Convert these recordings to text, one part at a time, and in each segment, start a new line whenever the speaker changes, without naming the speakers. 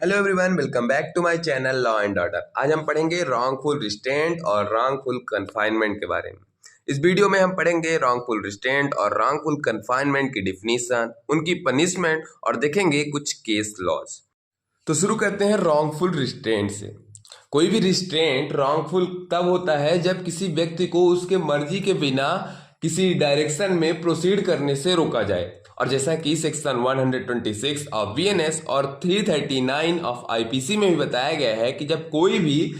Hello everyone, welcome back to my channel law and order. आज हम पढ़ेंगे wrongful restraint और रॉन्गफुल कन्फाइनमेंट के बारे में। इस वीडियो में हम पढ़ेंगे रॉन्गफुल रिस्ट्रेंट और रॉन्गफुल कन्फाइनमेंट की डिफिनीशन, उनकी पनिशमेंट और देखेंगे कुछ केस लॉज। तो शुरू करते हैं रॉन्गफुल रिस्ट्रेंट से। कोई भी रिस्ट्रेंट रॉन्गफुल तब होता है जब किसी व्यक्ति को उसके मर्जी के बिना किसी डायरेक्शन में प्रोसीड करने से रोका जाए। और जैसा कि सेक्शन 126 ऑफ बीएनएस और 339 ऑफ आईपीसी में भी बताया गया है कि जब कोई भी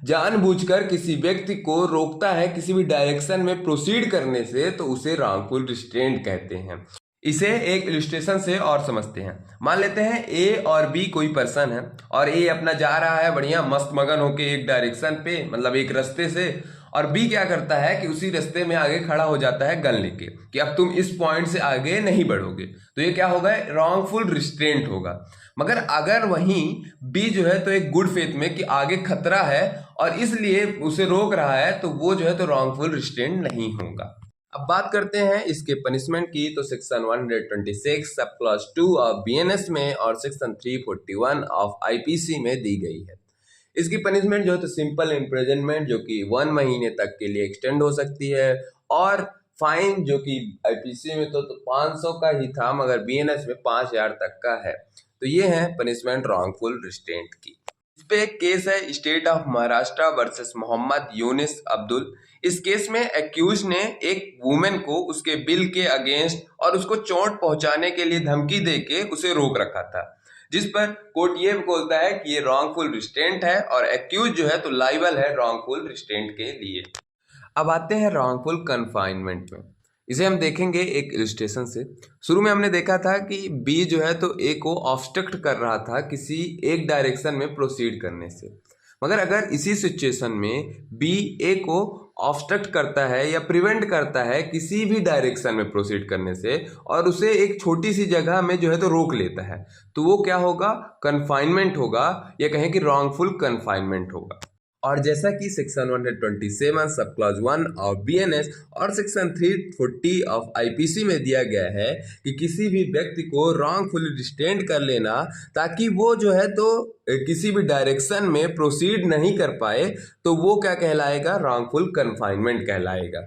जानबूझकर किसी व्यक्ति को रोकता है किसी भी डायरेक्शन में प्रोसीड करने से तो उसे रॉन्गफुल रिस्ट्रेंट कहते हैं। इसे एक इलस्ट्रेशन से और समझते हैं। मान लेते हैं ए और बी कोई पर्सन है और ए अपना जा रहा है बढ़िया मस्त मगन होके एक डायरेक्शन पे, मतलब एक रास्ते से, और बी क्या करता है कि उसी रास्ते में आगे खड़ा हो जाता है गन लेके कि अब तुम इस पॉइंट से आगे नहीं बढ़ोगे। तो ये क्या होगा? रॉन्गफुल रिस्ट्रेंट होगा। मगर अगर वहीं बी जो है तो एक गुड फेथ में कि आगे खतरा है और इसलिए उसे रोक रहा है तो वो जो है तो रॉन्गफुल रिस्ट्रेंट नहीं होगा। अब बात करते हैं इसके पनिशमेंट की। तो section 126 sub clause 2 of BNS में और सेक्शन 341 ऑफ आईपीसी में दी गई है। इसकी पनिशमेंट जो है तो सिंपल इम्प्रिजनमेंट जो कि 1 महीने तक के लिए एक्सटेंड हो सकती है, और फाइन जो कि आईपीसी में तो 500 का ही था मगर बीएनएस में 5000 तक का है। तो ये है पनिशमेंट रॉन्गफुल रिस्ट्रेंट की। इस पे एक केस है state of Maharashtra versus Mohammad Younis Abdul. इस केस में एक्यूज ने एक वुमेन को उसके बिल के अगेंस्ट और उसको चोट पहुंचाने के लिए धमकी देके उसे रोक रखा था, जिस पर कोर्ट ये बोलता है कि ये रॉन्गफुल रिस्ट्रेंट है और एक्यूज जो है तो लाइबल है रॉन्गफुल रिस्ट्रेंट के लिए। अब आते हैं रॉन्गफुल कन्फाइनमेंट में। इसे हम देखेंगे एक इलस्ट्रेशन से। शुरू में हमने देखा था कि बी जो है तो ए को ऑब्स्ट्रक्ट कर रहा था किसी एक डायरेक्शन में प्रोसीड करने से। मगर अगर इसी सिचुएशन में बी ए को ऑब्स्ट्रक्ट करता है या प्रिवेंट करता है किसी भी डायरेक्शन में प्रोसीड करने से और उसे एक छोटी सी जगह में जो है तो रोक लेता है, तो वो क्या होगा? कन्फाइनमेंट होगा, या कहें कि रॉन्गफुल कन्फाइनमेंट होगा। और जैसा कि section 127 sub clause 1 of BNS और सेक्शन 340 ऑफ आईपीसी में दिया गया है कि किसी भी व्यक्ति को रॉन्गफुली रिस्ट्रेंट कर लेना ताकि वो जो है तो किसी भी डायरेक्शन में प्रोसीड नहीं कर पाए, तो वो क्या कहलाएगा? रॉन्गफुल कन्फाइनमेंट कहलाएगा।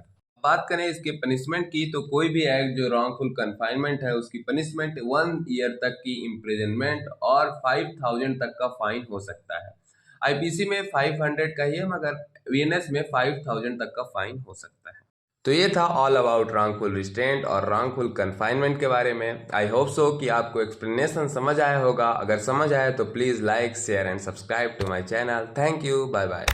बात करें इसके पनिशमेंट की, तो कोई भी एक्ट जो रॉन्गफुल कन्फाइनमेंट है उसकी पनिशमेंट 1 ईयर तक की इम्प्रिजनमेंट और 5000 तक का फाइन हो सकता है। आईपीसी में 500 का ही है मगर वीएनएस में 5000 तक का फाइन हो सकता है। तो ये था ऑल अबाउट रॉन्गफुल रिस्ट्रेंट और रॉन्गफुल कन्फाइनमेंट के बारे में। आई होप सो कि आपको एक्सप्लेनेशन समझ आया होगा। अगर समझ आया तो please like share and subscribe to my channel. Thank you, bye bye.